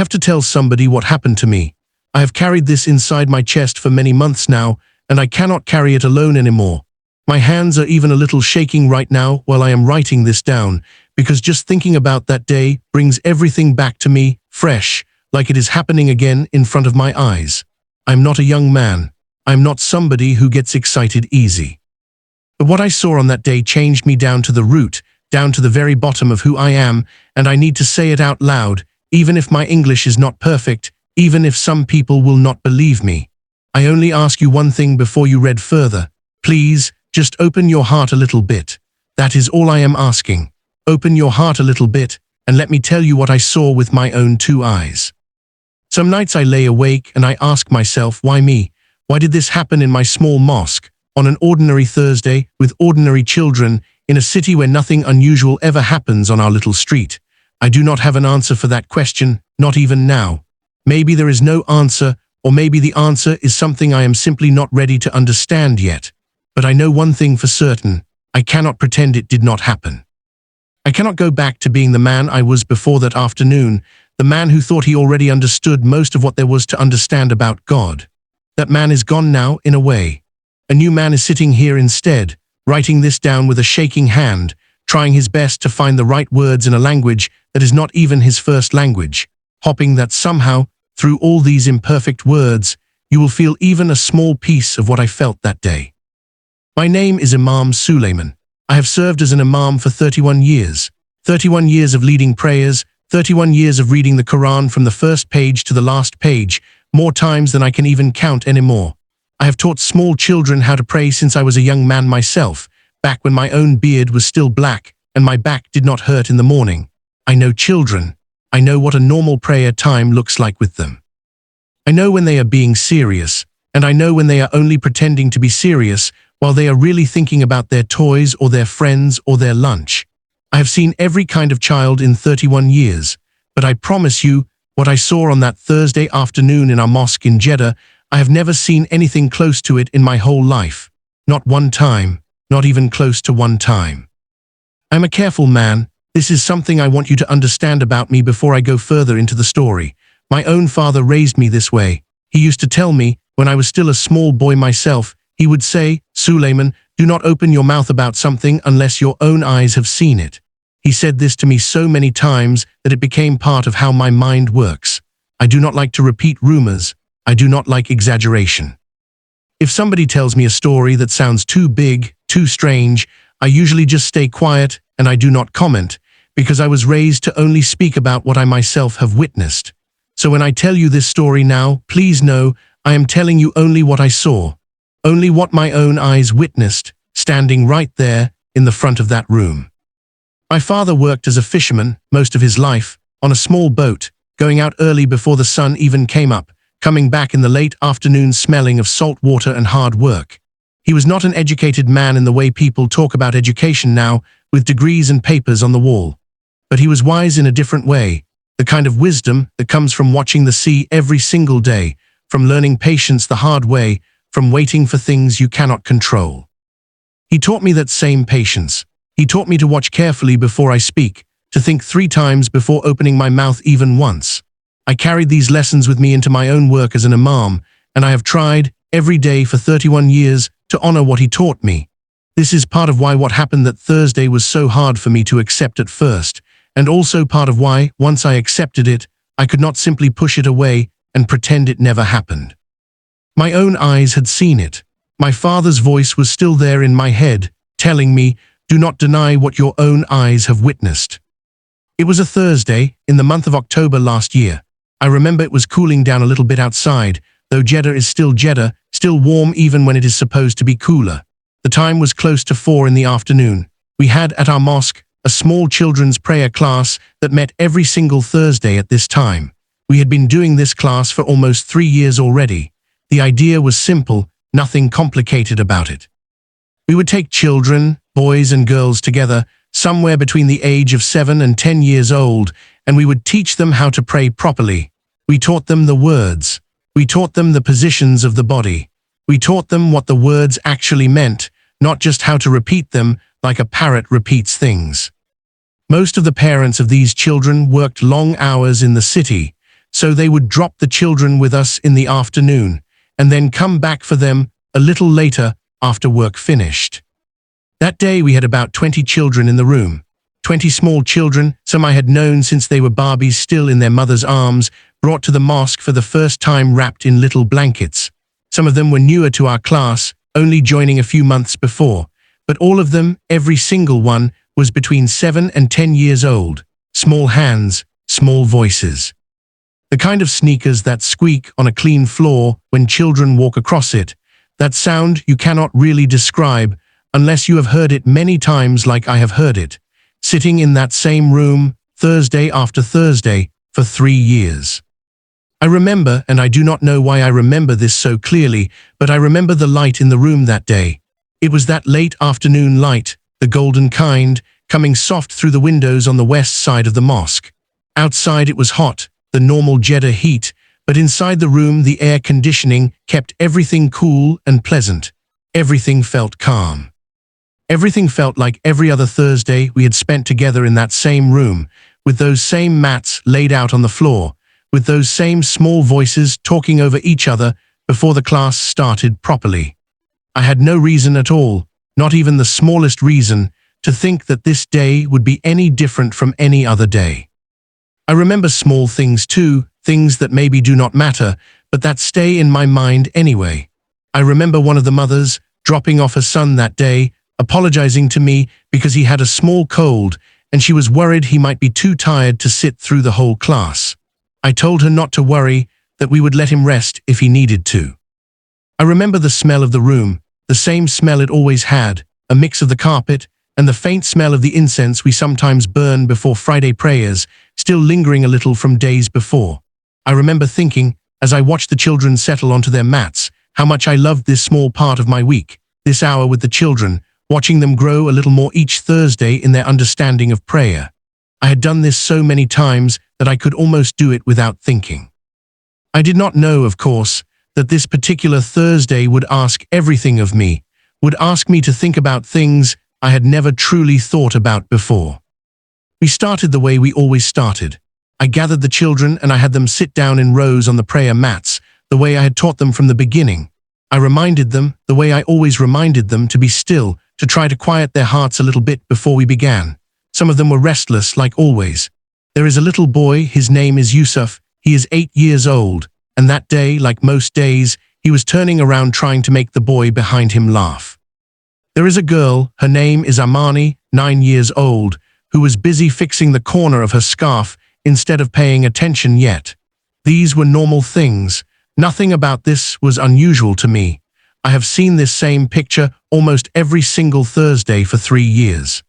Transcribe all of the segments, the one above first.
have to tell somebody what happened to me. I have carried this inside my chest for many months now, and I cannot carry it alone anymore. My hands are even a little shaking right now while I am writing this down, because just thinking about that day brings everything back to me, fresh, like it is happening again in front of my eyes. I'm not a young man. I'm not somebody who gets excited easy. But what I saw on that day changed me down to the root, down to the very bottom of who I am, and I need to say it out loud, even if my English is not perfect, even if some people will not believe me. I only ask you one thing before you read further. Please, just open your heart a little bit. That is all I am asking. Open your heart a little bit, and let me tell you what I saw with my own two eyes. Some nights I lay awake and I ask myself, why me? Why did this happen in my small mosque, on an ordinary Thursday, with ordinary children, in a city where nothing unusual ever happens on our little street? I do not have an answer for that question, not even now. Maybe there is no answer, or maybe the answer is something I am simply not ready to understand yet. But I know one thing for certain: I cannot pretend it did not happen. I cannot go back to being the man I was before that afternoon, the man who thought he already understood most of what there was to understand about God. That man is gone now, in a way. A new man is sitting here instead, writing this down with a shaking hand, trying his best to find the right words in a language that is not even his first language, hoping that somehow, through all these imperfect words, you will feel even a small piece of what I felt that day. My name is Imam Suleiman. I have served as an imam for 31 years. 31 years of leading prayers, 31 years of reading the Quran from the first page to the last page, more times than I can even count anymore. I have taught small children how to pray since I was a young man myself, back when my own beard was still black and my back did not hurt in the morning. I know children. I know what a normal prayer time looks like with them. I know when they are being serious, and I know when they are only pretending to be serious while they are really thinking about their toys or their friends or their lunch. I have seen every kind of child in 31 years, but I promise you, what I saw on that Thursday afternoon in our mosque in Jeddah, I have never seen anything close to it in my whole life. Not one time, not even close to one time. I'm a careful man. This is something I want you to understand about me before I go further into the story. My own father raised me this way. He used to tell me, when I was still a small boy myself, he would say, Suleiman, do not open your mouth about something unless your own eyes have seen it. He said this to me so many times that it became part of how my mind works. I do not like to repeat rumors. I do not like exaggeration. If somebody tells me a story that sounds too big, too strange, I usually just stay quiet and I do not comment, because I was raised to only speak about what I myself have witnessed. So when I tell you this story now, please know I am telling you only what I saw, only what my own eyes witnessed, standing right there in the front of that room. My father worked as a fisherman most of his life, on a small boat, going out early before the sun even came up, coming back in the late afternoon smelling of salt water and hard work. He was not an educated man in the way people talk about education now, with degrees and papers on the wall. But he was wise in a different way, the kind of wisdom that comes from watching the sea every single day, from learning patience the hard way, from waiting for things you cannot control. He taught me that same patience. He taught me to watch carefully before I speak, to think 3 times before opening my mouth even once. I carried these lessons with me into my own work as an imam, and I have tried, every day for 31 years, to honor what he taught me. This is part of why what happened that Thursday was so hard for me to accept at first, and also part of why, once I accepted it, I could not simply push it away and pretend it never happened. My own eyes had seen it. My father's voice was still there in my head, telling me, do not deny what your own eyes have witnessed. It was a Thursday, in the month of October last year. I remember it was cooling down a little bit outside, though Jeddah is still Jeddah, still warm even when it is supposed to be cooler. The time was close to 4 in the afternoon. We had at our mosque a small children's prayer class that met every single Thursday at this time. We had been doing this class for almost 3 years already. The idea was simple, nothing complicated about it. We would take children, boys and girls together, somewhere between the age of 7 and 10 years old, and we would teach them how to pray properly. We taught them the words. We taught them the positions of the body. We taught them what the words actually meant, not just how to repeat them like a parrot repeats things. Most of the parents of these children worked long hours in the city. so they would drop the children with us in the afternoon, and then come back for them a little later after work finished. That day we had about 20 children in the room. 20 small children, some I had known since they were Barbies still in their mother's arms, brought to the mosque for the first time wrapped in little blankets. Some of them were newer to our class, only joining a few months before, but all of them, every single one, was between 7 and 10 years old. Small hands, small voices. The kind of sneakers that squeak on a clean floor when children walk across it. That sound you cannot really describe unless you have heard it many times like I have heard it. Sitting in that same room, Thursday after Thursday, for 3 years. I remember, and I do not know why I remember this so clearly, but I remember the light in the room that day. It was that late afternoon light, the golden kind, coming soft through the windows on the west side of the mosque. Outside it was hot, the normal Jeddah heat, but inside the room the air conditioning kept everything cool and pleasant. Everything felt calm. Everything felt like every other Thursday we had spent together in that same room, with those same mats laid out on the floor, with those same small voices talking over each other before the class started properly. I had no reason at all, not even the smallest reason, to think that this day would be any different from any other day. I remember small things too, things that maybe do not matter, but that stay in my mind anyway. I remember one of the mothers dropping off her son that day, apologizing to me because he had a small cold and she was worried he might be too tired to sit through the whole class. I told her not to worry, that we would let him rest if he needed to. I remember the smell of the room, the same smell it always had, a mix of the carpet and the faint smell of the incense we sometimes burn before Friday prayers, still lingering a little from days before. I remember thinking, as I watched the children settle onto their mats, how much I loved this small part of my week, this hour with the children, watching them grow a little more each Thursday in their understanding of prayer. I had done this so many times that I could almost do it without thinking. I did not know, of course, that this particular Thursday would ask everything of me, would ask me to think about things I had never truly thought about before. We started the way we always started. I gathered the children and I had them sit down in rows on the prayer mats, the way I had taught them from the beginning. I reminded them, the way I always reminded them, to be still, to try to quiet their hearts a little bit before we began. Some of them were restless, like always. There is a little boy, his name is Yusuf, he is 8 years old, and that day, like most days, he was turning around trying to make the boy behind him laugh. There is a girl, her name is Amani, 9 years old, who was busy fixing the corner of her scarf instead of paying attention yet. These were normal things. Nothing about this was unusual to me. I have seen this same picture almost every single Thursday for 3 years.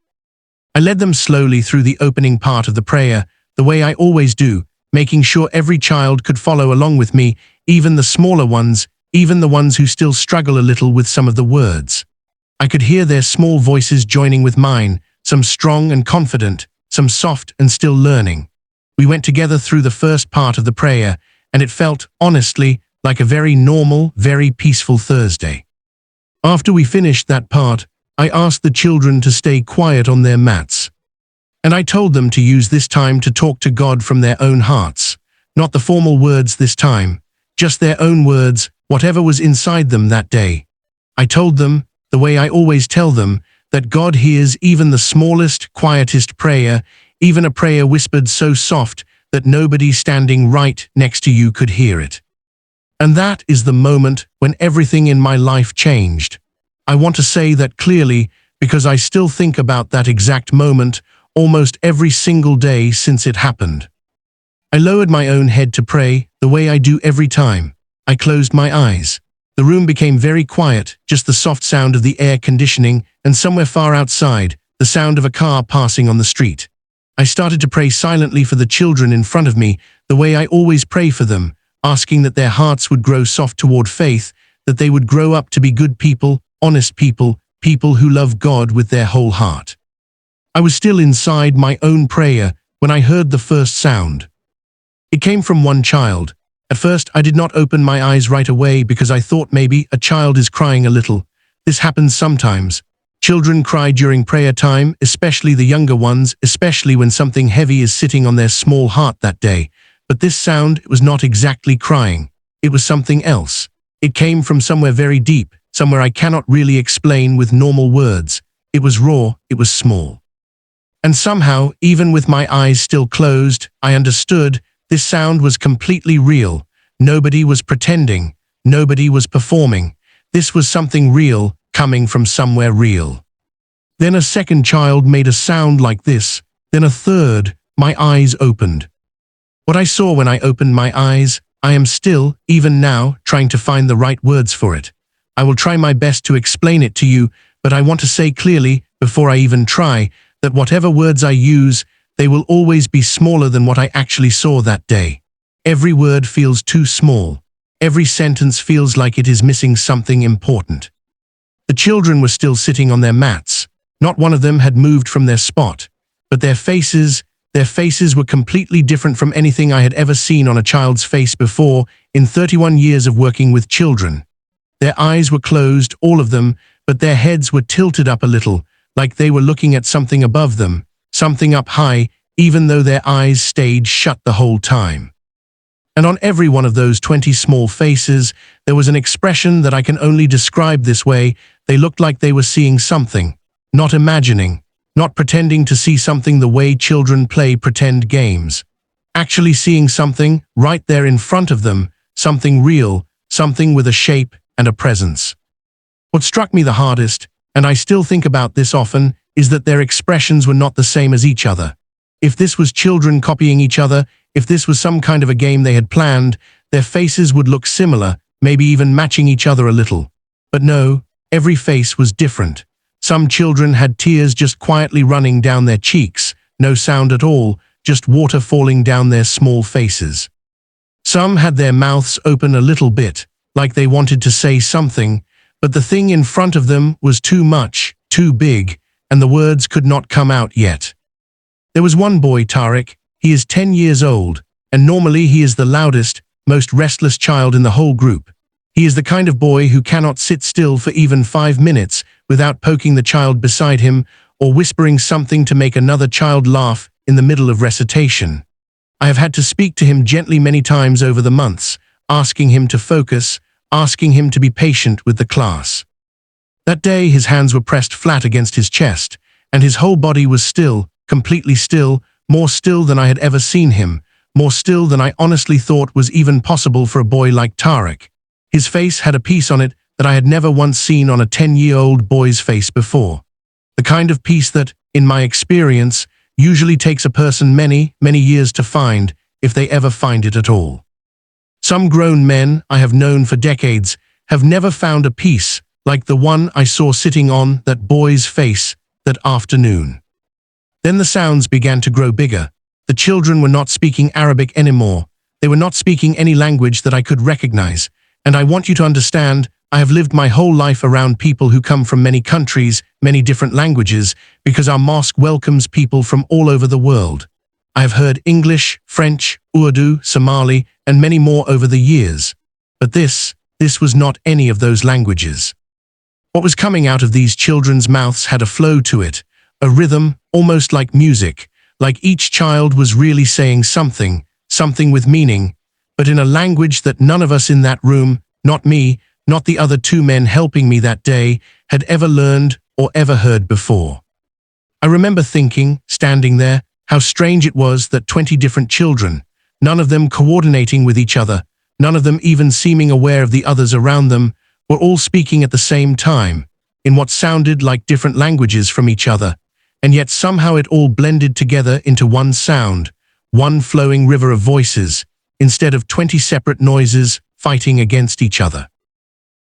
I led them slowly through the opening part of the prayer, the way I always do, making sure every child could follow along with me, even the smaller ones, even the ones who still struggle a little with some of the words. I could hear their small voices joining with mine, some strong and confident, some soft and still learning. We went together through the first part of the prayer, and it felt, honestly, like a very normal, very peaceful Thursday. After we finished that part, I asked the children to stay quiet on their mats. And I told them to use this time to talk to God from their own hearts, not the formal words this time, just their own words, whatever was inside them that day. I told them, the way I always tell them, that God hears even the smallest, quietest prayer, even a prayer whispered so soft that nobody standing right next to you could hear it. And that is the moment when everything in my life changed. I want to say that clearly because I still think about that exact moment almost every single day since it happened. I lowered my own head to pray, the way I do every time. I closed my eyes. The room became very quiet, just the soft sound of the air conditioning, and somewhere far outside, the sound of a car passing on the street. I started to pray silently for the children in front of me, the way I always pray for them, asking that their hearts would grow soft toward faith, that they would grow up to be good people, honest people, people who love God with their whole heart. I was still inside my own prayer when I heard the first sound. It came from one child. At first, I did not open my eyes right away because I thought maybe a child is crying a little. This happens sometimes. Children cry during prayer time, especially the younger ones, especially when something heavy is sitting on their small heart that day. But this sound was not exactly crying. It was something else. It came from somewhere very deep, somewhere I cannot really explain with normal words. It was raw, it was small. And somehow, even with my eyes still closed, I understood this sound was completely real. Nobody was pretending. Nobody was performing. This was something real, coming from somewhere real. Then a second child made a sound like this. Then a third. My eyes opened. What I saw when I opened my eyes, I am still, even now, trying to find the right words for it. I will try my best to explain it to you, but I want to say clearly, before I even try, that whatever words I use, they will always be smaller than what I actually saw that day. Every word feels too small. Every sentence feels like it is missing something important. The children were still sitting on their mats. Not one of them had moved from their spot, but their faces were completely different from anything I had ever seen on a child's face before in 31 years of working with children. Their eyes were closed, all of them, but their heads were tilted up a little, like they were looking at something above them, something up high, even though their eyes stayed shut the whole time. And on every one of those 20 small faces, there was an expression that I can only describe this way. They looked like they were seeing something, not imagining, not pretending to see something the way children play pretend games. Actually seeing something right there in front of them, something real, something with a shape and a presence. What struck me the hardest, and I still think about this often, is that their expressions were not the same as each other. If this was children copying each other, if this was some kind of a game they had planned, their faces would look similar, maybe even matching each other a little. But no, every face was different. Some children had tears just quietly running down their cheeks, no sound at all, just water falling down their small faces. Some had their mouths open a little bit, like they wanted to say something, but the thing in front of them was too much, too big, and the words could not come out yet. There was one boy, Tariq. He is 10 years old, and normally he is the loudest, most restless child in the whole group. He is the kind of boy who cannot sit still for even 5 minutes without poking the child beside him or whispering something to make another child laugh in the middle of recitation. I have had to speak to him gently many times over the months, asking him to focus, asking him to be patient with the class. That day his hands were pressed flat against his chest, and his whole body was still, completely still, more still than I had ever seen him, more still than I honestly thought was even possible for a boy like Tariq. His face had a piece on it that I had never once seen on a 10-year-old boy's face before. The kind of piece that, in my experience, usually takes a person many, many years to find, if they ever find it at all. Some grown men I have known for decades have never found a piece like the one I saw sitting on that boy's face that afternoon. Then the sounds began to grow bigger. The children were not speaking Arabic anymore. They were not speaking any language that I could recognize. And I want you to understand, I have lived my whole life around people who come from many countries, many different languages, because our mosque welcomes people from all over the world. I have heard English, French, Urdu, Somali, and many more over the years. But this was not any of those languages. What was coming out of these children's mouths had a flow to it, a rhythm, almost like music, like each child was really saying something, something with meaning, but in a language that none of us in that room, not me, not the other 2 men helping me that day, had ever learned or ever heard before. I remember thinking, standing there, how strange it was that 20 different children, none of them coordinating with each other, none of them even seeming aware of the others around them, were all speaking at the same time, in what sounded like different languages from each other, and yet somehow it all blended together into one sound, one flowing river of voices, instead of 20 separate noises fighting against each other.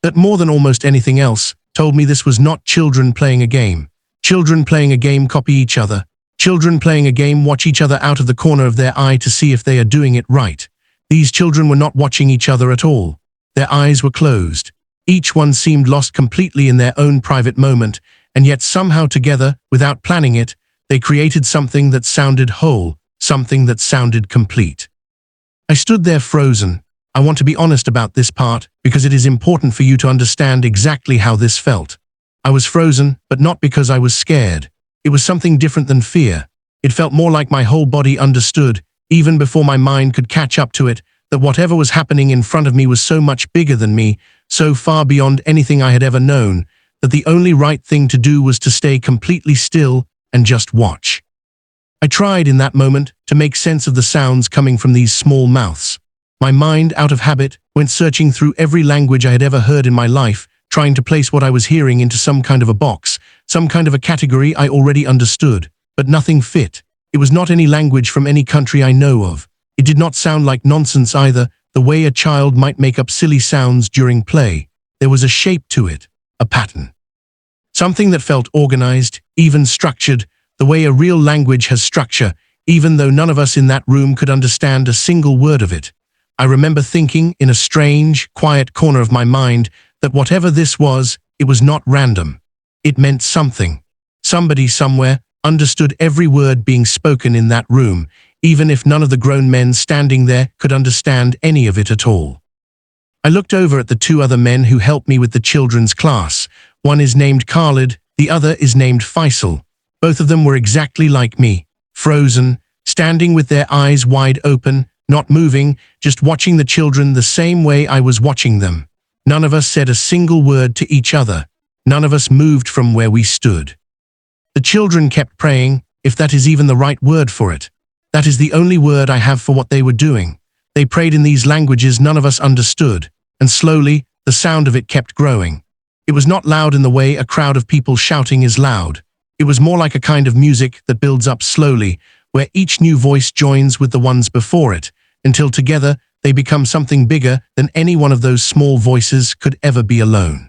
That more than almost anything else told me this was not children playing a game. Children playing a game copy each other. Children playing a game watch each other out of the corner of their eye to see if they are doing it right. These children were not watching each other at all. Their eyes were closed. Each one seemed lost completely in their own private moment, and yet somehow together, without planning it, they created something that sounded whole, something that sounded complete. I stood there frozen. I want to be honest about this part, because it is important for you to understand exactly how this felt. I was frozen, but not because I was scared. It was something different than fear. It felt more like my whole body understood, even before my mind could catch up to it, that whatever was happening in front of me was so much bigger than me, so far beyond anything I had ever known, that the only right thing to do was to stay completely still and just watch. I tried in that moment to make sense of the sounds coming from these small mouths. My mind, out of habit, went searching through every language I had ever heard in my life, trying to place what I was hearing into some kind of a box, some kind of a category I already understood, but nothing fit. It was not any language from any country I know of. It did not sound like nonsense either, the way a child might make up silly sounds during play. There was a shape to it, a pattern. Something that felt organized, even structured, the way a real language has structure, even though none of us in that room could understand a single word of it. I remember thinking, in a strange, quiet corner of my mind, that whatever this was, it was not random. It meant something. Somebody somewhere understood every word being spoken in that room, even if none of the grown men standing there could understand any of it at all. I looked over at the two other men who helped me with the children's class. One is named Khalid, the other is named Faisal. Both of them were exactly like me, frozen, standing with their eyes wide open, not moving, just watching the children the same way I was watching them. None of us said a single word to each other. None of us moved from where we stood. The children kept praying, if that is even the right word for it. That is the only word I have for what they were doing. They prayed in these languages none of us understood, and slowly, the sound of it kept growing. It was not loud in the way a crowd of people shouting is loud. It was more like a kind of music that builds up slowly, where each new voice joins with the ones before it, until together they become something bigger than any one of those small voices could ever be alone.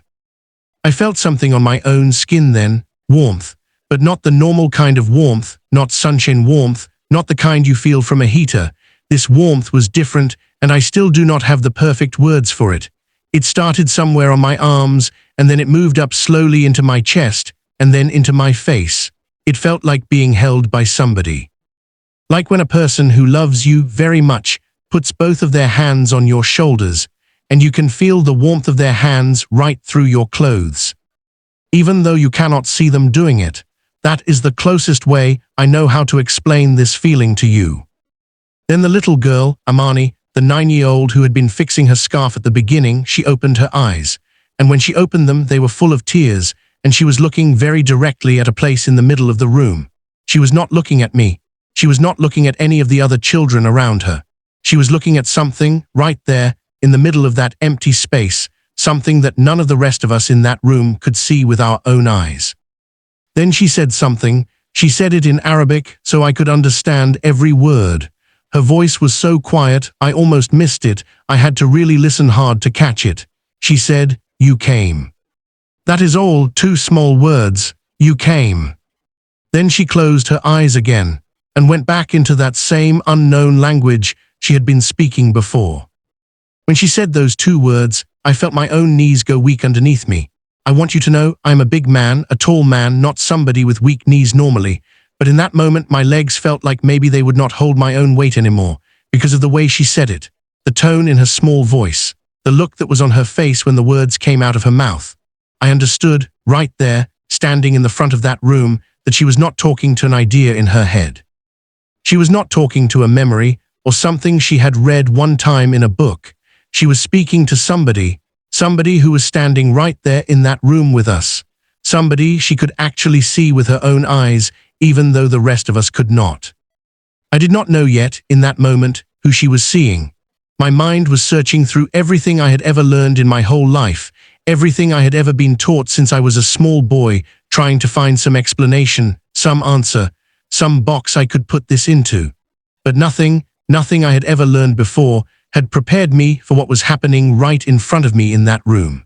I felt something on my own skin then, warmth, but not the normal kind of warmth, not sunshine warmth, not the kind you feel from a heater. This warmth was different, and I still do not have the perfect words for it. It started somewhere on my arms, and then it moved up slowly into my chest, and then into my face. It felt like being held by somebody. Like when a person who loves you very much puts both of their hands on your shoulders, and you can feel the warmth of their hands right through your clothes. Even though you cannot see them doing it, that is the closest way I know how to explain this feeling to you. Then the little girl, Amani, the 9-year-old who had been fixing her scarf at the beginning, she opened her eyes, and when she opened them they were full of tears, and she was looking very directly at a place in the middle of the room. She was not looking at me. She was not looking at any of the other children around her. She was looking at something right there in the middle of that empty space, something that none of the rest of us in that room could see with our own eyes. Then she said something. She said it in Arabic, so I could understand every word. Her voice was so quiet, I almost missed it. I had to really listen hard to catch it. She said, "You came." That is all, 2 small words, "You came." Then she closed her eyes again, and went back into that same unknown language she had been speaking before. When she said those 2 words, I felt my own knees go weak underneath me. I want you to know I am a big man, a tall man, not somebody with weak knees normally, but in that moment my legs felt like maybe they would not hold my own weight anymore, because of the way she said it, the tone in her small voice, the look that was on her face when the words came out of her mouth. I understood, right there, standing in the front of that room, that she was not talking to an idea in her head. She was not talking to a memory, or something she had read one time in a book. She was speaking to somebody who was standing right there in that room with us, somebody she could actually see with her own eyes, even though the rest of us could not. I did not know yet, in that moment, who she was seeing. My mind was searching through everything I had ever learned in my whole life, everything I had ever been taught since I was a small boy, trying to find some explanation, some answer, some box I could put this into. But nothing I had ever learned before had prepared me for what was happening right in front of me in that room.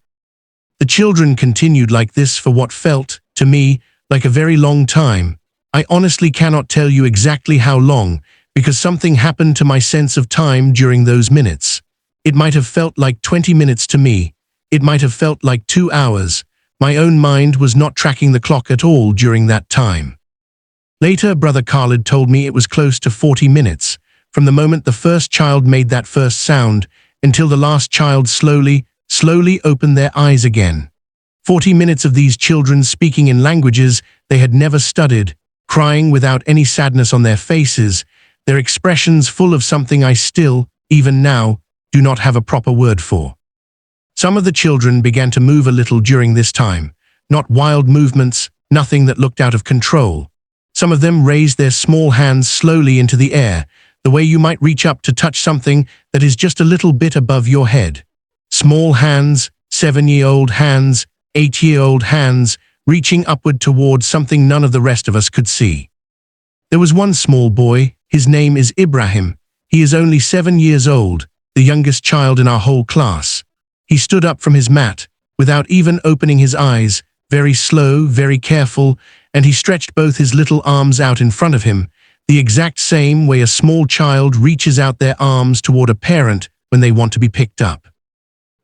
The children continued like this for what felt, to me, like a very long time. I honestly cannot tell you exactly how long, because something happened to my sense of time during those minutes. It might have felt like 20 minutes to me. It might have felt like 2 hours. My own mind was not tracking the clock at all during that time. Later, Brother Khalid told me it was close to 40 minutes, from the moment the first child made that first sound, until the last child slowly opened their eyes again. 40 minutes of these children speaking in languages they had never studied, crying without any sadness on their faces, their expressions full of something I still, even now, do not have a proper word for. Some of the children began to move a little during this time, not wild movements, nothing that looked out of control. Some of them raised their small hands slowly into the air, the way you might reach up to touch something that is just a little bit above your head. Small hands, 7-year-old hands, 8-year-old hands, reaching upward towards something none of the rest of us could see. There was one small boy, his name is Ibrahim. He is only 7 years old, the youngest child in our whole class. He stood up from his mat, without even opening his eyes, very slow, very careful, and he stretched both his little arms out in front of him, the exact same way a small child reaches out their arms toward a parent when they want to be picked up.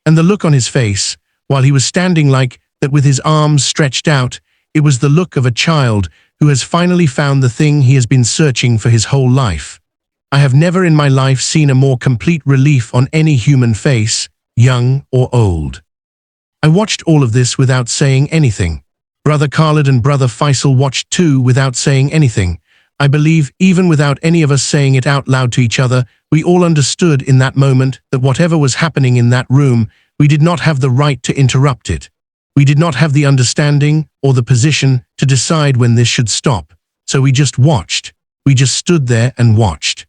And the look on his face, while he was standing like that with his arms stretched out, it was the look of a child who has finally found the thing he has been searching for his whole life. I have never in my life seen a more complete relief on any human face, young or old. I watched all of this without saying anything. Brother Khalid and Brother Faisal watched too without saying anything. I believe, even without any of us saying it out loud to each other, we all understood in that moment that whatever was happening in that room, we did not have the right to interrupt it. We did not have the understanding or the position to decide when this should stop. So we just watched. We just stood there and watched.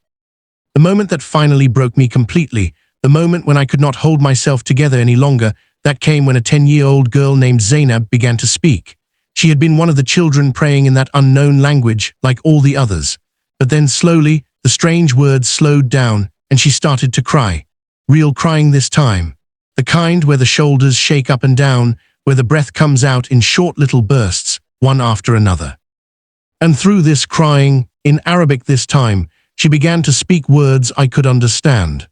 The moment that finally broke me completely, the moment when I could not hold myself together any longer, that came when a 10-year-old girl named Zainab began to speak. She had been one of the children praying in that unknown language like all the others. But then slowly, the strange words slowed down and she started to cry. Real crying this time. The kind where the shoulders shake up and down, where the breath comes out in short little bursts, one after another. And through this crying, in Arabic this time, she began to speak words I could understand.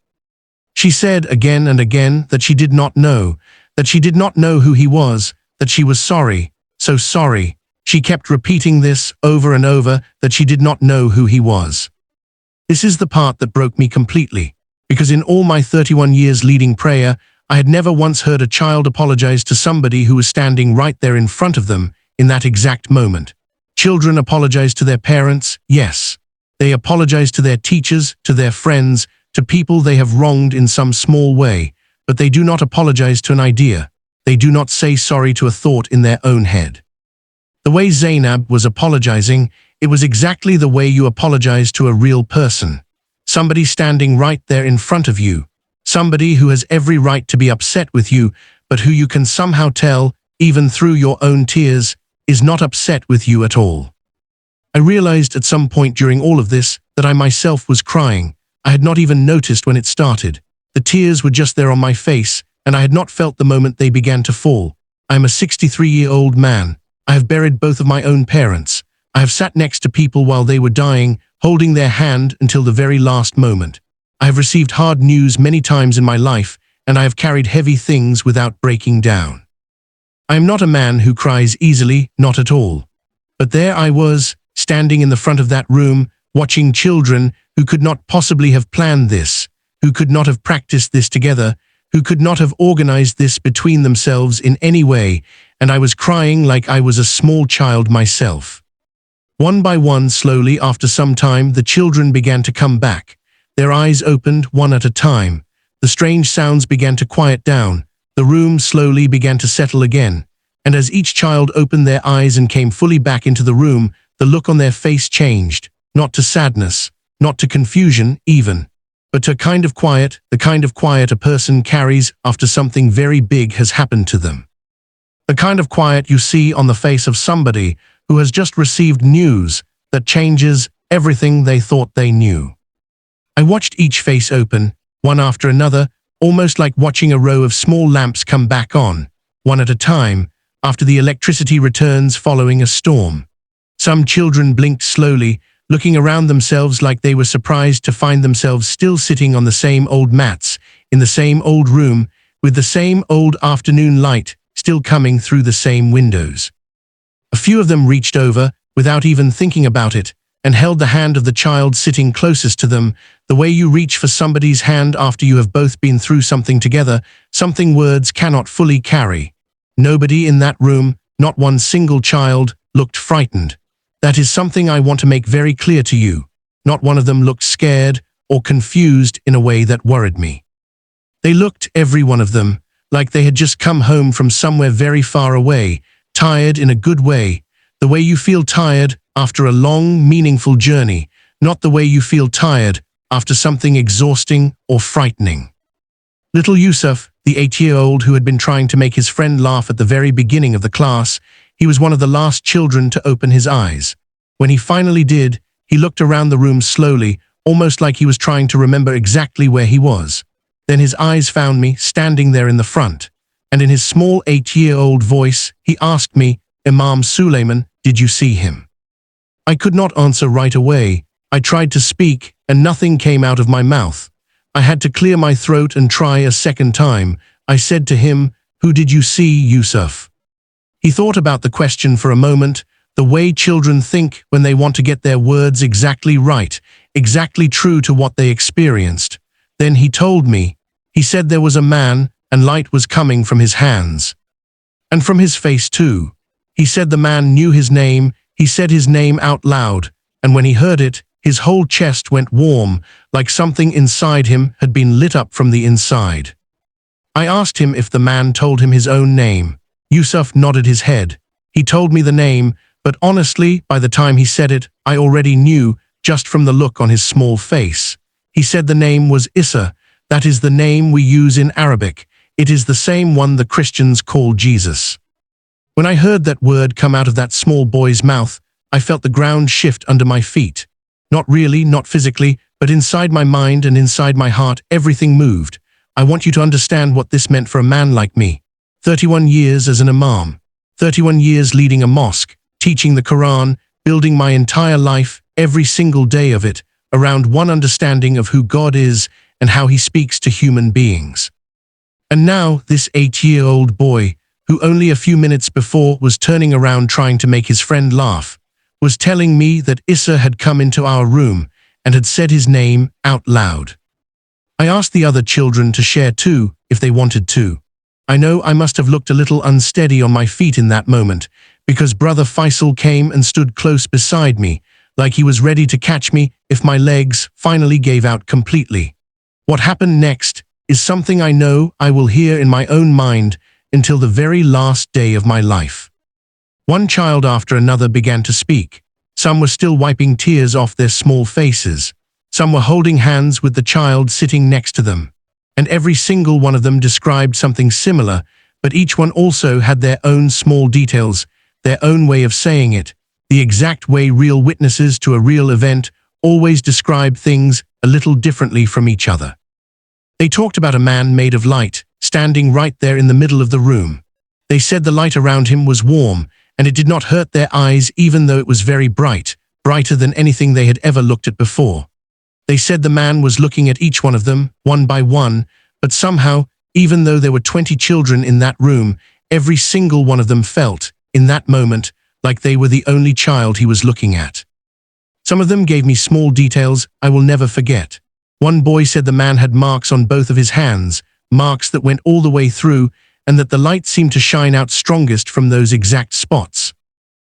She said again and again that she did not know who he was, that she was sorry, so sorry. She kept repeating this over and over, that she did not know who he was. This is the part that broke me completely, because in all my 31 years leading prayer, I had never once heard a child apologize to somebody who was standing right there in front of them in that exact moment. Children apologize to their parents, yes. They apologize to their teachers, to their friends, to people they have wronged in some small way, but they do not apologize to an idea. They do not say sorry to a thought in their own head. The way Zainab was apologizing, it was exactly the way you apologize to a real person. Somebody standing right there in front of you. Somebody who has every right to be upset with you, but who you can somehow tell, even through your own tears, is not upset with you at all. I realized at some point during all of this that I myself was crying. I had not even noticed when it started. The tears were just there on my face, and I had not felt the moment they began to fall. I am a 63-year-old man. I have buried both of my own parents. I have sat next to people while they were dying, holding their hand until the very last moment. I have received hard news many times in my life, and I have carried heavy things without breaking down. I am not a man who cries easily, not at all. But there I was, standing in the front of that room, watching children who could not possibly have planned this, who could not have practiced this together, who could not have organized this between themselves in any way, and I was crying like I was a small child myself. One by one, slowly, after some time, the children began to come back. Their eyes opened one at a time. The strange sounds began to quiet down. The room slowly began to settle again. And as each child opened their eyes and came fully back into the room, the look on their face changed, not to sadness, not to confusion even, but to the kind of quiet a person carries after something very big has happened to them. The kind of quiet you see on the face of somebody who has just received news that changes everything they thought they knew. I watched each face open, one after another, almost like watching a row of small lamps come back on, one at a time, after the electricity returns following a storm. Some children blinked slowly, looking around themselves like they were surprised to find themselves still sitting on the same old mats, in the same old room, with the same old afternoon light still coming through the same windows. A few of them reached over, without even thinking about it, and held the hand of the child sitting closest to them, the way you reach for somebody's hand after you have both been through something together, something words cannot fully carry. Nobody in that room, not one single child, looked frightened. That is something I want to make very clear to you. Not one of them looked scared or confused in a way that worried me. They looked, every one of them, like they had just come home from somewhere very far away, tired in a good way, the way you feel tired after a long, meaningful journey, not the way you feel tired after something exhausting or frightening. Little Yusuf, the 8-year-old who had been trying to make his friend laugh at the very beginning of the class, he was one of the last children to open his eyes. When he finally did, he looked around the room slowly, almost like he was trying to remember exactly where he was. Then his eyes found me, standing there in the front, and in his small 8-year-old voice, he asked me, "Imam Suleiman, did you see him?" I could not answer right away. I tried to speak, and nothing came out of my mouth. I had to clear my throat and try a second time. I said to him, "Who did you see, Yusuf?" He thought about the question for a moment, the way children think when they want to get their words exactly right, exactly true to what they experienced. Then he told me. He said there was a man, and light was coming from his hands. And from his face too. He said the man knew his name. He said his name out loud, and when he heard it, his whole chest went warm, like something inside him had been lit up from the inside. I asked him if the man told him his own name. Yusuf nodded his head. He told me the name, but honestly, by the time he said it, I already knew, just from the look on his small face. He said the name was Issa. That is the name we use in Arabic. It is the same one the Christians call Jesus. When I heard that word come out of that small boy's mouth, I felt the ground shift under my feet. Not really, not physically, but inside my mind and inside my heart, everything moved. I want you to understand what this meant for a man like me. 31 years as an imam. 31 years leading a mosque, teaching the Quran, building my entire life, every single day of it, around one understanding of who God is and how he speaks to human beings. And now this 8-year-old boy, who only a few minutes before was turning around trying to make his friend laugh, was telling me that Issa had come into our room and had said his name out loud. I asked the other children to share too, if they wanted to. I know I must have looked a little unsteady on my feet in that moment, because Brother Faisal came and stood close beside me, like he was ready to catch me if my legs finally gave out completely. What happened next is something I know I will hear in my own mind until the very last day of my life. One child after another began to speak. Some were still wiping tears off their small faces. Some were holding hands with the child sitting next to them. And every single one of them described something similar, but each one also had their own small details, their own way of saying it, the exact way real witnesses to a real event always describe things a little differently from each other. They talked about a man made of light, standing right there in the middle of the room. They said the light around him was warm, and it did not hurt their eyes even though it was very bright, brighter than anything they had ever looked at before. They said the man was looking at each one of them, one by one, but somehow, even though there were 20 children in that room, every single one of them felt, in that moment, like they were the only child he was looking at. Some of them gave me small details I will never forget. One boy said the man had marks on both of his hands, marks that went all the way through, and that the light seemed to shine out strongest from those exact spots.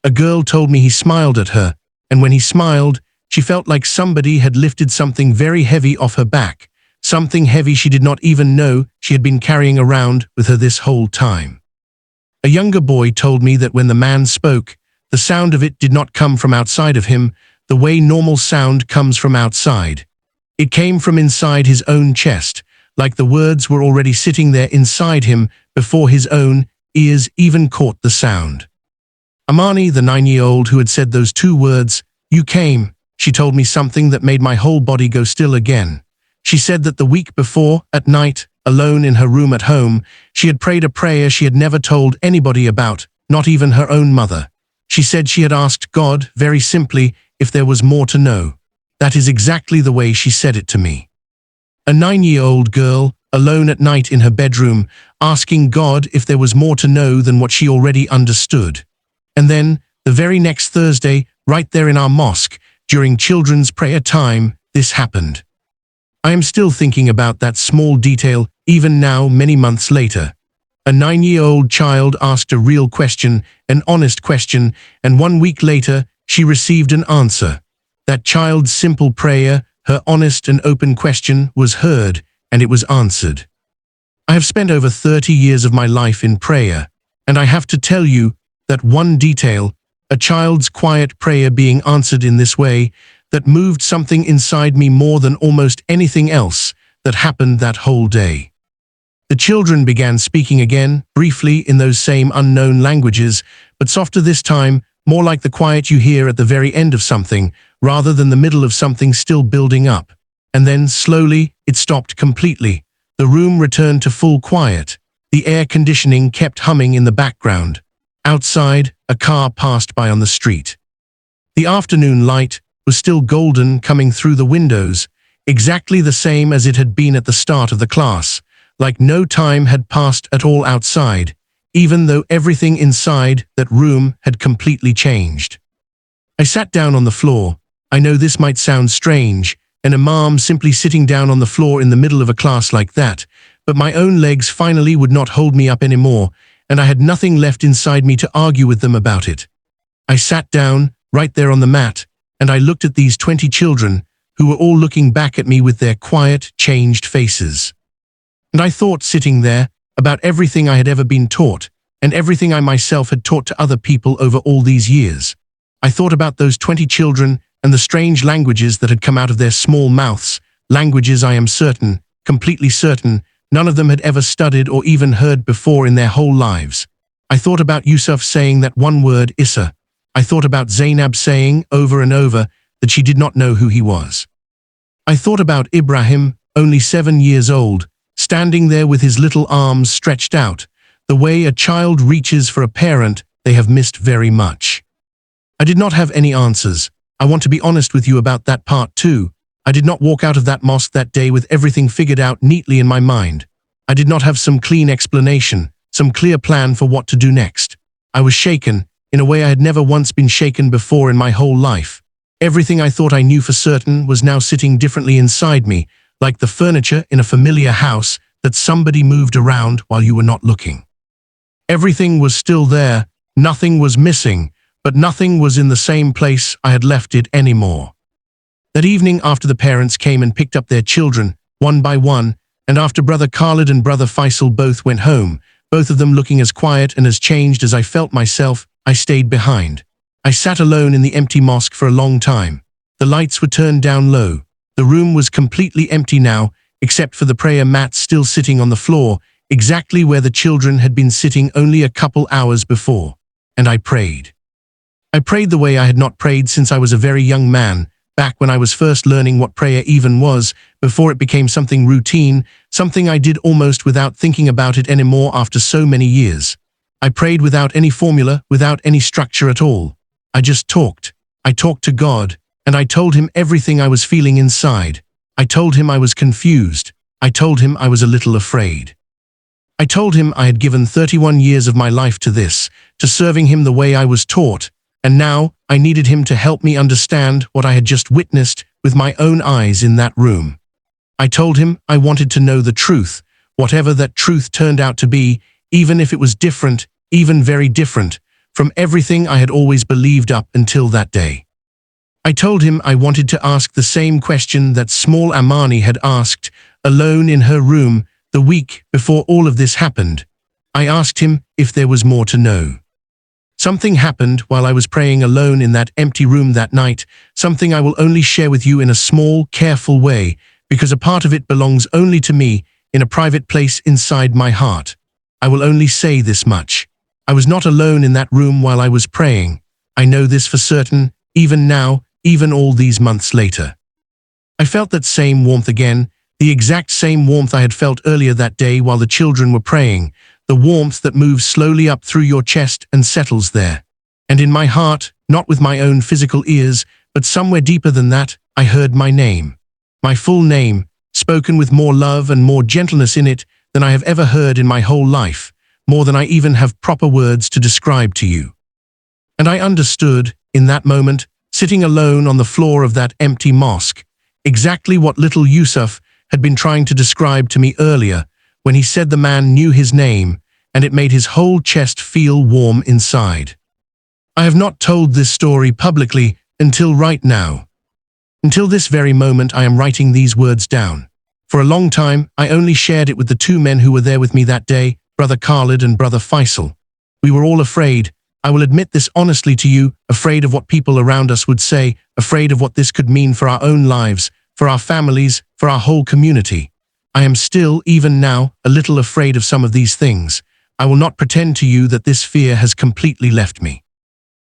A girl told me he smiled at her, and when he smiled, she felt like somebody had lifted something very heavy off her back, something heavy she did not even know she had been carrying around with her this whole time. A younger boy told me that when the man spoke, the sound of it did not come from outside of him, the way normal sound comes from outside. It came from inside his own chest, like the words were already sitting there inside him before his own ears even caught the sound. Amani, the 9-year-old who had said those 2 words, "You came," she told me something that made my whole body go still again. She said that the week before, at night, alone in her room at home, she had prayed a prayer she had never told anybody about, not even her own mother. She said she had asked God, very simply, if there was more to know. That is exactly the way she said it to me. A 9-year-old girl, alone at night in her bedroom, asking God if there was more to know than what she already understood. And then, the very next Thursday, right there in our mosque, during children's prayer time, this happened. I am still thinking about that small detail, even now, many months later. A 9-year-old child asked a real question, an honest question, and 1 week later, she received an answer. That child's simple prayer, her honest and open question, was heard, and it was answered. I have spent over 30 years of my life in prayer, and I have to tell you that one detail, a child's quiet prayer being answered in this way, that moved something inside me more than almost anything else that happened that whole day. The children began speaking again, briefly in those same unknown languages, but softer this time, more like the quiet you hear at the very end of something, rather than the middle of something still building up. And then, slowly, it stopped completely. The room returned to full quiet. The air conditioning kept humming in the background. Outside, a car passed by on the street. The afternoon light was still golden coming through the windows, exactly the same as it had been at the start of the class, like no time had passed at all outside, even though everything inside that room had completely changed. I sat down on the floor. I know this might sound strange, an imam simply sitting down on the floor in the middle of a class like that, but my own legs finally would not hold me up anymore, and I had nothing left inside me to argue with them about it. I sat down, right there on the mat, and I looked at these 20 children, who were all looking back at me with their quiet, changed faces. And I thought, sitting there, about everything I had ever been taught, and everything I myself had taught to other people over all these years. I thought about those 20 children and the strange languages that had come out of their small mouths, languages I am certain, completely certain, none of them had ever studied or even heard before in their whole lives. I thought about Yusuf saying that one word, Issa. I thought about Zainab saying, over and over, that she did not know who he was. I thought about Ibrahim, only 7 years old, standing there with his little arms stretched out, the way a child reaches for a parent they have missed very much. I did not have any answers. I want to be honest with you about that part too. I did not walk out of that mosque that day with everything figured out neatly in my mind. I did not have some clean explanation, some clear plan for what to do next. I was shaken, in a way I had never once been shaken before in my whole life. Everything I thought I knew for certain was now sitting differently inside me, like the furniture in a familiar house that somebody moved around while you were not looking. Everything was still there, nothing was missing, but nothing was in the same place I had left it anymore. That evening, after the parents came and picked up their children, one by one, and after Brother Khalid and Brother Faisal both went home, both of them looking as quiet and as changed as I felt myself, I stayed behind. I sat alone in the empty mosque for a long time. The lights were turned down low. The room was completely empty now, except for the prayer mat still sitting on the floor, exactly where the children had been sitting only a couple hours before. And I prayed. I prayed the way I had not prayed since I was a very young man, back when I was first learning what prayer even was, before it became something routine, something I did almost without thinking about it anymore after so many years. I prayed without any formula, without any structure at all. I just talked. I talked to God, and I told him everything I was feeling inside. I told him I was confused. I told him I was a little afraid. I told him I had given 31 years of my life to this, to serving him the way I was taught, and now I needed him to help me understand what I had just witnessed with my own eyes in that room. I told him I wanted to know the truth, whatever that truth turned out to be, even if it was different, even very different, from everything I had always believed up until that day. I told him I wanted to ask the same question that small Amani had asked, alone in her room, the week before all of this happened. I asked him if there was more to know. Something happened while I was praying alone in that empty room that night, something I will only share with you in a small, careful way, because a part of it belongs only to me, in a private place inside my heart. I will only say this much. I was not alone in that room while I was praying. I know this for certain, even now, even all these months later. I felt that same warmth again, the exact same warmth I had felt earlier that day while the children were praying, the warmth that moves slowly up through your chest and settles there. And in my heart, not with my own physical ears, but somewhere deeper than that, I heard my name. My full name, spoken with more love and more gentleness in it than I have ever heard in my whole life, more than I even have proper words to describe to you. And I understood, in that moment, sitting alone on the floor of that empty mosque, exactly what little Yusuf had been trying to describe to me earlier, when he said the man knew his name, and it made his whole chest feel warm inside. I have not told this story publicly until right now. Until this very moment, I am writing these words down. For a long time, I only shared it with the two men who were there with me that day, Brother Khalid and Brother Faisal. We were all afraid. I will admit this honestly to you, afraid of what people around us would say, afraid of what this could mean for our own lives, for our families, for our whole community. I am still, even now, a little afraid of some of these things. I will not pretend to you that this fear has completely left me.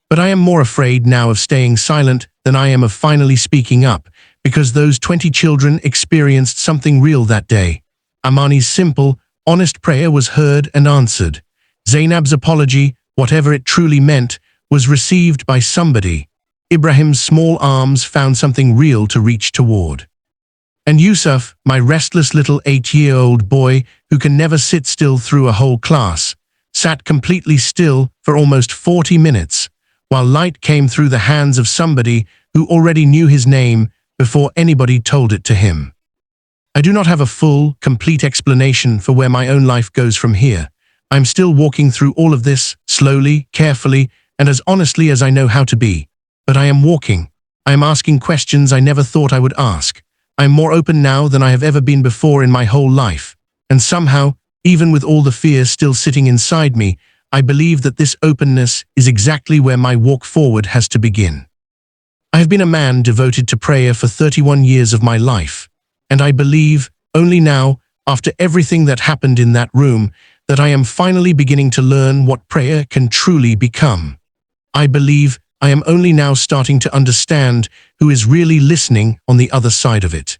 But I am more afraid now of staying silent than I am of finally speaking up, because those 20 children experienced something real that day. Amani's simple, honest prayer was heard and answered. Zainab's apology, whatever it truly meant, was received by somebody. Ibrahim's small arms found something real to reach toward. And Yusuf, my restless little 8-year-old boy who can never sit still through a whole class, sat completely still for almost 40 minutes, while light came through the hands of somebody who already knew his name before anybody told it to him. I do not have a full, complete explanation for where my own life goes from here. I'm still walking through all of this, slowly, carefully, and as honestly as I know how to be. But I am walking. I am asking questions I never thought I would ask. I am more open now than I have ever been before in my whole life. And somehow, even with all the fear still sitting inside me, I believe that this openness is exactly where my walk forward has to begin. I have been a man devoted to prayer for 31 years of my life, and I believe, only now, after everything that happened in that room, that I am finally beginning to learn what prayer can truly become. I believe I am only now starting to understand who is really listening on the other side of it.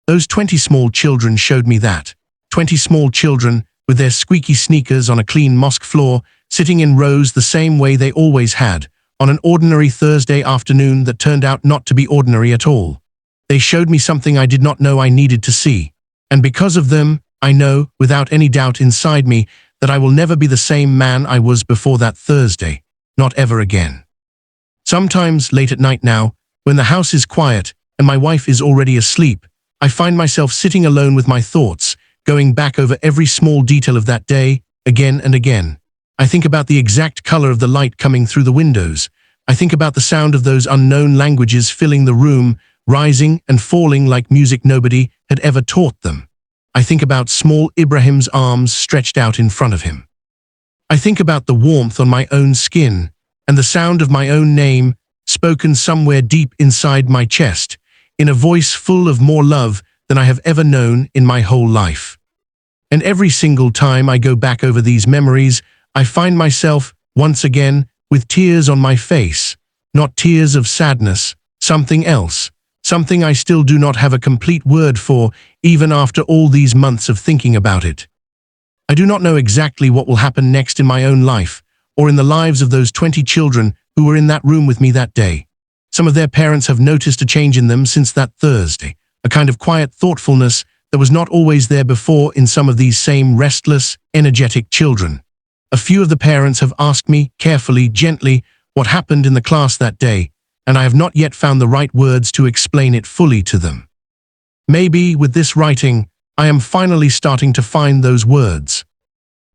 Those 20 small children showed me that. 20 small children, with their squeaky sneakers on a clean mosque floor, sitting in rows the same way they always had, on an ordinary Thursday afternoon that turned out not to be ordinary at all. They showed me something I did not know I needed to see. And because of them, I know, without any doubt inside me, that I will never be the same man I was before that Thursday. Not ever again. Sometimes, late at night now, when the house is quiet and my wife is already asleep, I find myself sitting alone with my thoughts, going back over every small detail of that day, again and again. I think about the exact color of the light coming through the windows. I think about the sound of those unknown languages filling the room, rising and falling like music nobody had ever taught them. I think about small Ibrahim's arms stretched out in front of him. I think about the warmth on my own skin and the sound of my own name spoken somewhere deep inside my chest, in a voice full of more love than I have ever known in my whole life. And every single time I go back over these memories, I find myself, once again, with tears on my face, not tears of sadness, something else, something I still do not have a complete word for, even after all these months of thinking about it. I do not know exactly what will happen next in my own life, or in the lives of those 20 children who were in that room with me that day. Some of their parents have noticed a change in them since that Thursday, a kind of quiet thoughtfulness that was not always there before in some of these same restless, energetic children. A few of the parents have asked me, carefully, gently, what happened in the class that day, and I have not yet found the right words to explain it fully to them. Maybe, with this writing, I am finally starting to find those words.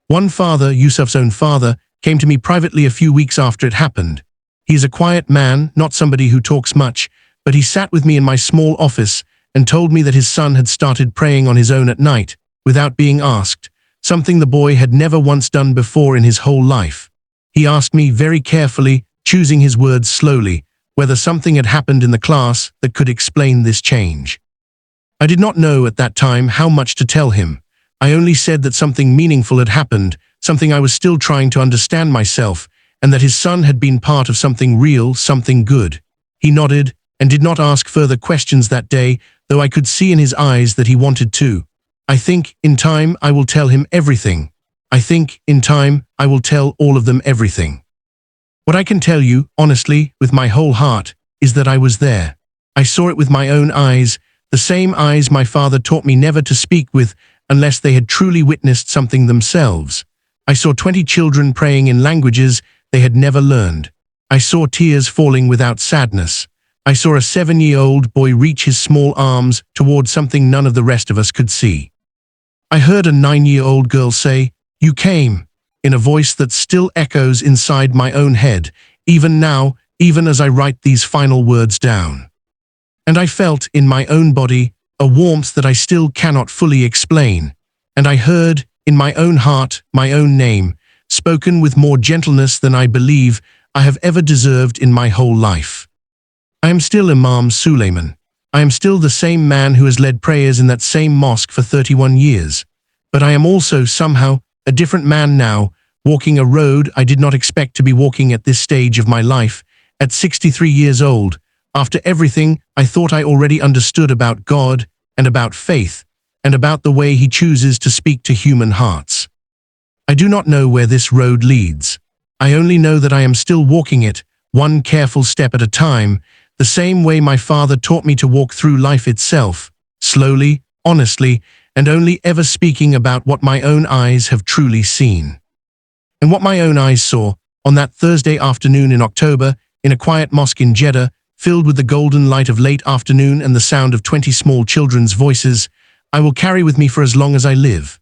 One father, Yusuf's own father, came to me privately a few weeks after it happened. He is a quiet man, not somebody who talks much, but he sat with me in my small office and told me that his son had started praying on his own at night, without being asked, something the boy had never once done before in his whole life. He asked me very carefully, choosing his words slowly, whether something had happened in the class that could explain this change. I did not know at that time how much to tell him. I only said that something meaningful had happened, something I was still trying to understand myself, and that his son had been part of something real, something good. He nodded and did not ask further questions that day, though I could see in his eyes that he wanted to. I think, in time, I will tell him everything. I think, in time, I will tell all of them everything. What I can tell you, honestly, with my whole heart, is that I was there. I saw it with my own eyes, the same eyes my father taught me never to speak with unless they had truly witnessed something themselves. I saw 20 children praying in languages they had never learned. I saw tears falling without sadness. I saw a 7-year-old boy reach his small arms toward something none of the rest of us could see. I heard a 9-year-old girl say, "You came," in a voice that still echoes inside my own head, even now, even as I write these final words down. And I felt in my own body a warmth that I still cannot fully explain. And I heard, in my own heart, my own name, spoken with more gentleness than I believe I have ever deserved in my whole life. I am still Imam Suleiman. I am still the same man who has led prayers in that same mosque for 31 years. But I am also somehow a different man now, walking a road I did not expect to be walking at this stage of my life, at 63 years old, after everything I thought I already understood about God and about faith, and about the way He chooses to speak to human hearts. I do not know where this road leads. I only know that I am still walking it, one careful step at a time, the same way my father taught me to walk through life itself, slowly, honestly, and only ever speaking about what my own eyes have truly seen. And what my own eyes saw, on that Thursday afternoon in October, in a quiet mosque in Jeddah, filled with the golden light of late afternoon and the sound of 20 small children's voices, I will carry with me for as long as I live.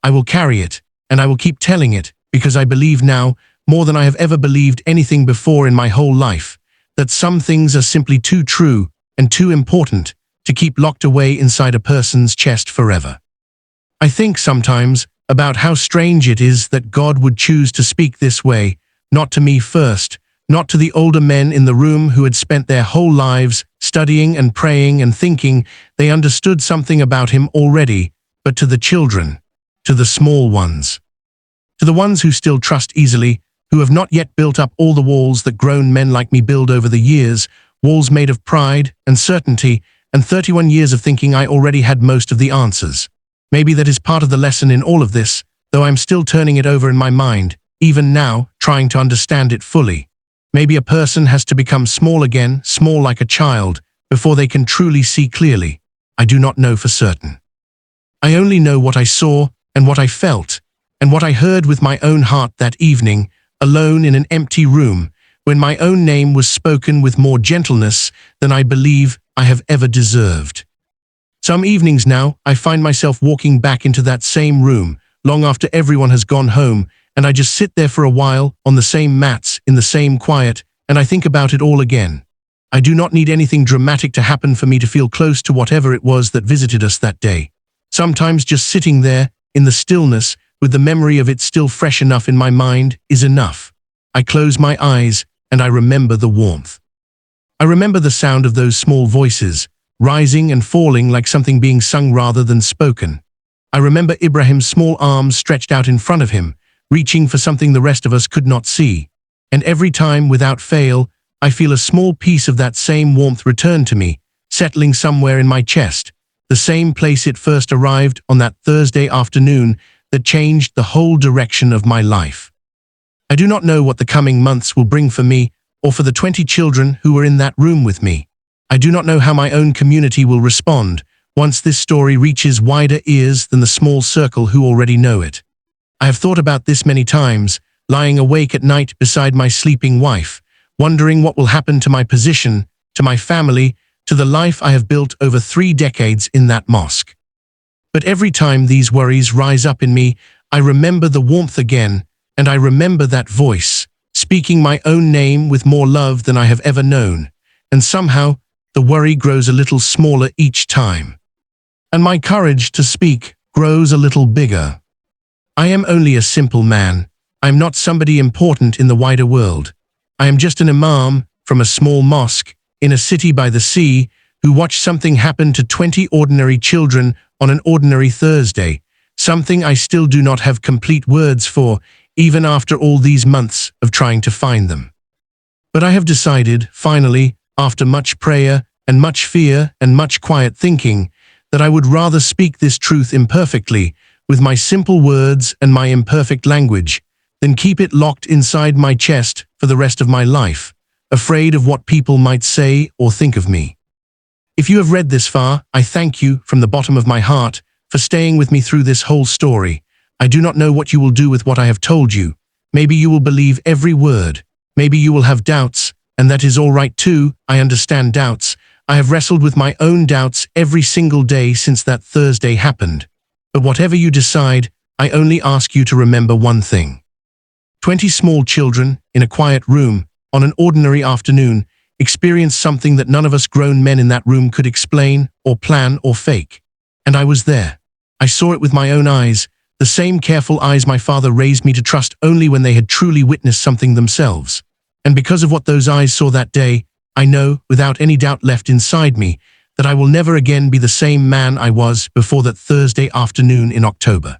I will carry it, and I will keep telling it, because I believe now, more than I have ever believed anything before in my whole life, that some things are simply too true and too important to keep locked away inside a person's chest forever. I think sometimes about how strange it is that God would choose to speak this way, not to me first, not to the older men in the room who had spent their whole lives studying and praying and thinking they understood something about Him already, but to the children, to the small ones, to the ones who still trust easily, who have not yet built up all the walls that grown men like me build over the years, walls made of pride and certainty, and 31 years of thinking I already had most of the answers. Maybe that is part of the lesson in all of this, though I'm still turning it over in my mind, even now, trying to understand it fully. Maybe a person has to become small again, small like a child, before they can truly see clearly. I do not know for certain. I only know what I saw and what I felt, and what I heard with my own heart that evening, alone in an empty room, when my own name was spoken with more gentleness than I believe I have ever deserved. Some evenings now, I find myself walking back into that same room, long after everyone has gone home, and I just sit there for a while, on the same mats, in the same quiet, and I think about it all again. I do not need anything dramatic to happen for me to feel close to whatever it was that visited us that day. Sometimes just sitting there, in the stillness, with the memory of it still fresh enough in my mind, is enough. I close my eyes, and I remember the warmth. I remember the sound of those small voices, rising and falling like something being sung rather than spoken. I remember Ibrahim's small arms stretched out in front of him, reaching for something the rest of us could not see. And every time, without fail, I feel a small piece of that same warmth return to me, settling somewhere in my chest, the same place it first arrived on that Thursday afternoon that changed the whole direction of my life. I do not know what the coming months will bring for me, or for the 20 children who were in that room with me. I do not know how my own community will respond once this story reaches wider ears than the small circle who already know it. I have thought about this many times, lying awake at night beside my sleeping wife, wondering what will happen to my position, to my family, to the life I have built over 3 decades in that mosque. But every time these worries rise up in me, I remember the warmth again, and I remember that voice, speaking my own name with more love than I have ever known, and somehow the worry grows a little smaller each time. And my courage to speak grows a little bigger. I am only a simple man. I am not somebody important in the wider world. I am just an imam from a small mosque in a city by the sea who watched something happen to 20 ordinary children on an ordinary Thursday, something I still do not have complete words for, even after all these months of trying to find them. But I have decided, finally, after much prayer and much fear and much quiet thinking, that I would rather speak this truth imperfectly, with my simple words and my imperfect language, than keep it locked inside my chest for the rest of my life, afraid of what people might say or think of me. If you have read this far, I thank you from the bottom of my heart for staying with me through this whole story. I do not know what you will do with what I have told you. Maybe you will believe every word. Maybe you will have doubts, and that is all right too. I understand doubts. I have wrestled with my own doubts every single day since that Thursday happened. But whatever you decide, I only ask you to remember one thing. 20 small children in a quiet room on an ordinary afternoon experienced something that none of us grown men in that room could explain, or plan, or fake. And I was there. I saw it with my own eyes, the same careful eyes my father raised me to trust only when they had truly witnessed something themselves. And because of what those eyes saw that day, I know, without any doubt left inside me, that I will never again be the same man I was before that Thursday afternoon in October.